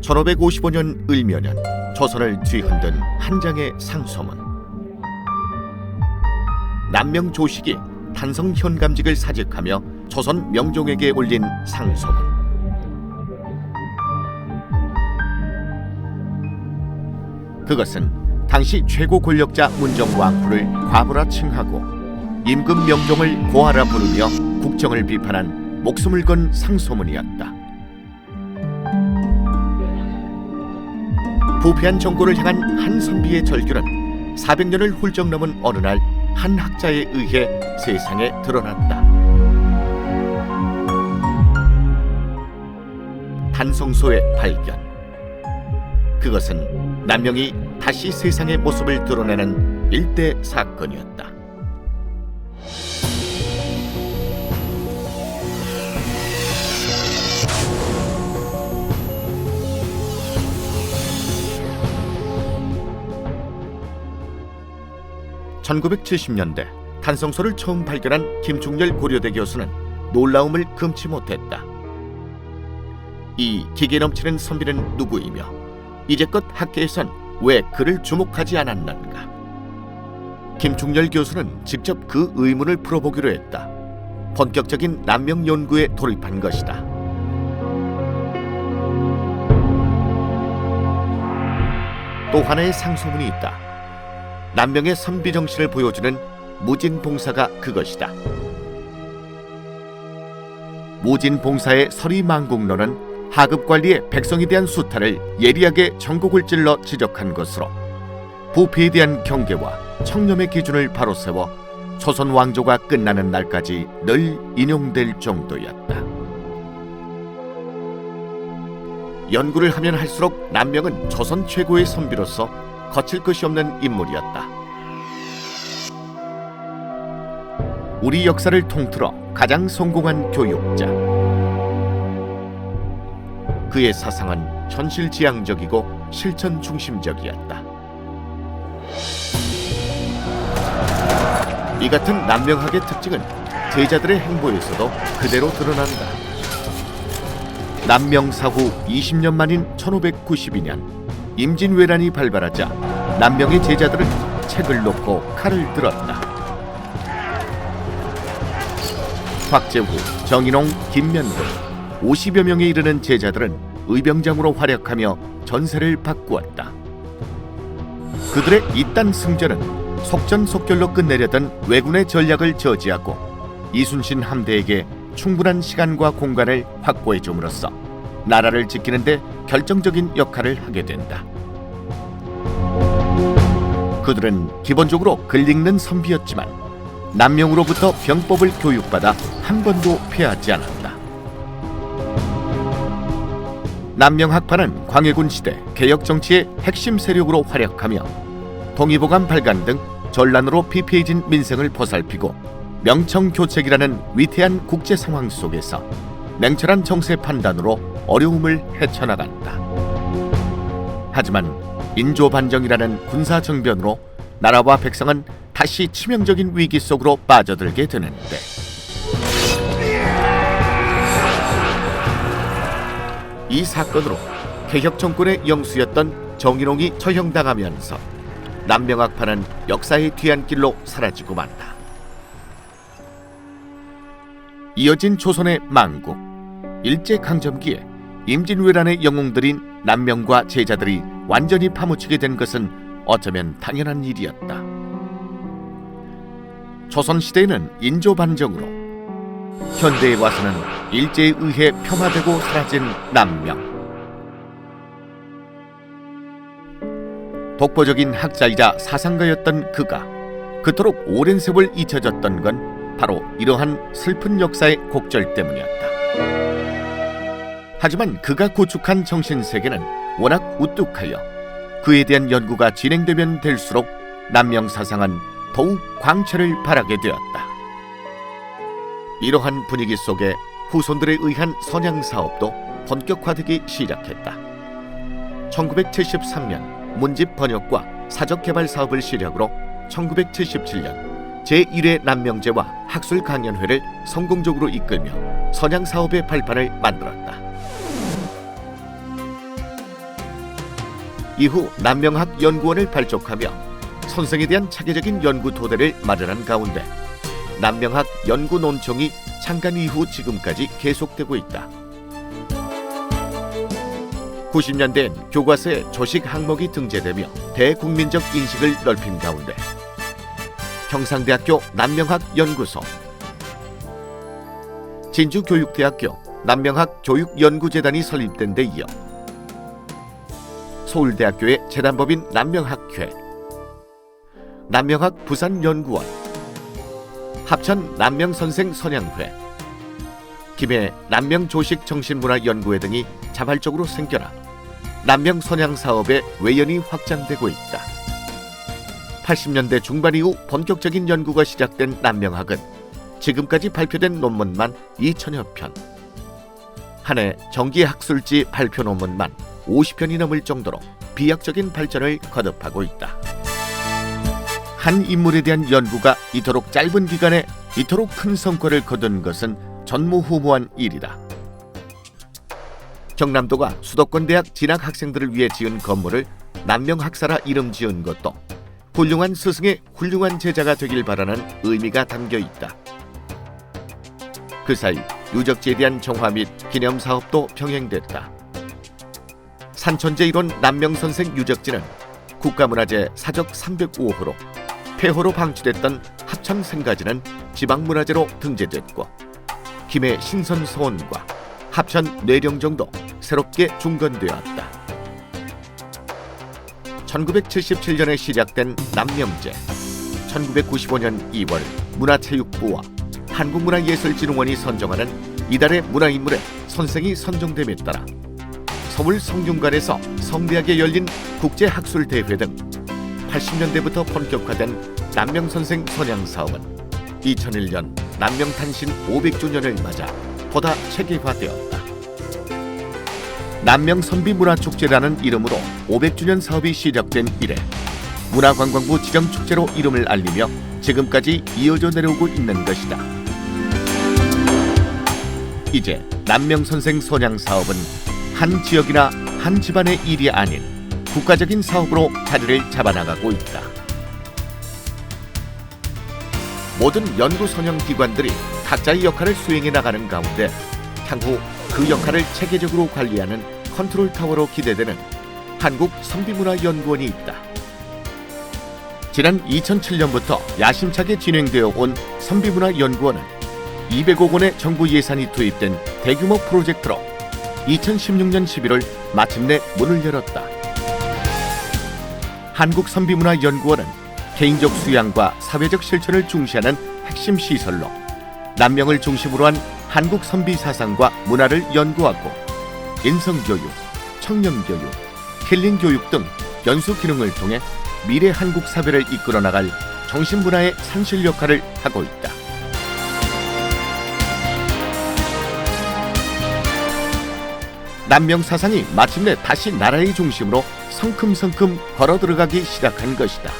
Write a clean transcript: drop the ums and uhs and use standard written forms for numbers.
1555년 을묘년 조선을 뒤흔든 한 장의 상소문. 남명 조식이 탄성 현감직을 사직하며 조선 명종에게 올린 상소문. 그것은 당시 최고 권력자 문정왕후를 과부라 칭하고 임금 명종을 고하라 부르며 국정을 비판한 목숨을 건 상소문이었다. 부패한 정권을 향한 한 선비의 절규는 400년을 훌쩍 넘은 어느 날 한 학자에 의해 세상에 드러났다. 탄성소의 발견. 그것은 남명이 다시 세상의 모습을 드러내는 일대 사건이었다. (1970년대) 탄성소를 처음 발견한 김충렬 고려대 교수는 놀라움을 금치 못했다. 이 기계 넘치는 선비는 누구이며 이제껏 학계에선 왜 그를 주목하지 않았는가? 김충렬 교수는 직접 그 의문을 풀어보기로 했다. 본격적인 남명 연구에 돌입한 것이다. 또 하나의 상소문이 있다. 남명의 선비 정신을 보여주는 무진봉사가 그것이다. 무진봉사의 서리망국론은 하급관리의 백성에 대한 수탈을 예리하게 전곡을 찔러 지적한 것으로 부패에 대한 경계와 청렴의 기준을 바로 세워 조선 왕조가 끝나는 날까지 늘 인용될 정도였다. 연구를 하면 할수록 남명은 조선 최고의 선비로서 거칠 것이 없는 인물이었다. 우리 역사를 통틀어 가장 성공한 교육자. 그의 사상은 현실지향적이고 실천 중심적이었다. 이 같은 남명학의 특징은 제자들의 행보에서도 그대로 드러난다. 남명사후 20년 만인 1592년 임진왜란이 발발하자 남명의 제자들은 책을 놓고 칼을 들었다. 박재후, 정인홍, 김면군 50여 명에 이르는 제자들은 의병장으로 활약하며 전세를 바꾸었다. 그들의 이딴 승전은 속전속결로 끝내려던 왜군의 전략을 저지하고 이순신 함대에게 충분한 시간과 공간을 확보해 줌으로써 나라를 지키는 데 결정적인 역할을 하게 된다. 그들은 기본적으로 글 읽는 선비였지만 남명으로부터 병법을 교육받아 한 번도 패하지 않았다. 남명학파는 광해군 시대 개혁 정치의 핵심 세력으로 활약하며 동의보감 발간 등 전란으로 피폐해진 민생을 보살피고 명청교책이라는 위태한 국제 상황 속에서 냉철한 정세 판단으로 어려움을 헤쳐나간다. 하지만 인조반정이라는 군사정변으로 나라와 백성은 다시 치명적인 위기 속으로 빠져들게 되는데 이 사건으로 개혁 정권의 영수였던 정인홍이 처형당하면서 남명학파는 역사의 뒤안길로 사라지고 만다. 이어진 조선의 망국 일제강점기에 임진왜란의 영웅들인 남명과 제자들이 완전히 파묻히게 된 것은 어쩌면 당연한 일이었다. 조선시대에는 인조반정으로, 현대에 와서는 일제에 의해 폄하되고 사라진 남명. 독보적인 학자이자 사상가였던 그가 그토록 오랜 세월 잊혀졌던 건 바로 이러한 슬픈 역사의 곡절 때문이었다. 하지만 그가 구축한 정신세계는 워낙 우뚝하여 그에 대한 연구가 진행되면 될수록 남명 사상은 더욱 광채를 발하게 되었다. 이러한 분위기 속에 후손들에 의한 선양 사업도 본격화되기 시작했다. 1973년 문집 번역과 사적 개발 사업을 시작으로 1977년 제1회 남명제와 학술 강연회를 성공적으로 이끌며 선양 사업의 발판을 만들었다. 이후 남명학연구원을 발족하며 선생에 대한 차계적인 연구 토대를 마련한 가운데 남명학연구논청이 창간 이후 지금까지 계속되고 있다. 90년대엔 교과서에 조식 항목이 등재되며 대국민적 인식을 넓힌 가운데 경상대학교 남명학연구소, 진주교육대학교 남명학교육연구재단이 설립된 데 이어 서울대학교의 재단법인 남명학회, 남명학 부산연구원, 합천 남명선생선양회, 김해 남명조식정신문화연구회 등이 자발적으로 생겨나 남명선양사업의 외연이 확장되고 있다. 80년대 중반 이후 본격적인 연구가 시작된 남명학은 지금까지 발표된 논문만 2,000여 편, 한 해 정기학술지 발표 논문만 50편이 넘을 정도로 비약적인 발전을 거듭하고 있다. 한 인물에 대한 연구가 이토록 짧은 기간에 이토록 큰 성과를 거둔 것은 전무후무한 일이다. 경남도가 수도권 대학 진학 학생들을 위해 지은 건물을 남명학사라 이름 지은 것도 훌륭한 스승의 훌륭한 제자가 되길 바라는 의미가 담겨 있다. 그 사이 유적지에 대한 정화 및 기념 사업도 병행됐다. 산천제 일원 남명선생 유적지는 국가문화재 사적 305호로, 폐호로 방치됐던 합천 생가지는 지방문화재로 등재됐고, 김해 신선소원과 합천 뇌령정도 새롭게 중건되었다. 1977년에 시작된 남명제, 1995년 2월 문화체육부와 한국문화예술진흥원이 선정하는 이달의 문화인물에 선생이 선정됨에 따라 서울 성균관에서 성대하게 열린 국제학술대회 등 80년대부터 본격화된 남명선생 선양사업은 2001년 남명탄신 500주년을 맞아 보다 체계화되었다. 남명선비문화축제라는 이름으로 500주년 사업이 시작된 이래 문화관광부 지정축제로 이름을 알리며 지금까지 이어져 내려오고 있는 것이다. 이제 남명선생 선양사업은 한 지역이나 한 집안의 일이 아닌 국가적인 사업으로 자리를 잡아나가고 있다. 모든 연구선양기관들이 각자의 역할을 수행해 나가는 가운데 향후 그 역할을 체계적으로 관리하는 컨트롤타워로 기대되는 한국선비문화연구원이 있다. 지난 2007년부터 야심차게 진행되어 온 선비문화연구원은 200억 원의 정부 예산이 투입된 대규모 프로젝트로 2016년 11월 마침내 문을 열었다. 한국선비문화연구원은 개인적 수양과 사회적 실천을 중시하는 핵심 시설로 남명을 중심으로 한 한국 선비 사상과 문화를 연구하고 인성교육, 청년교육, 힐링교육 등 연수 기능을 통해 미래 한국 사회를 이끌어 나갈 정신문화의 산실 역할을 하고 있다. 남명 사상이 마침내 다시 나라의 중심으로 성큼성큼 걸어 들어가기 시작한 것이다.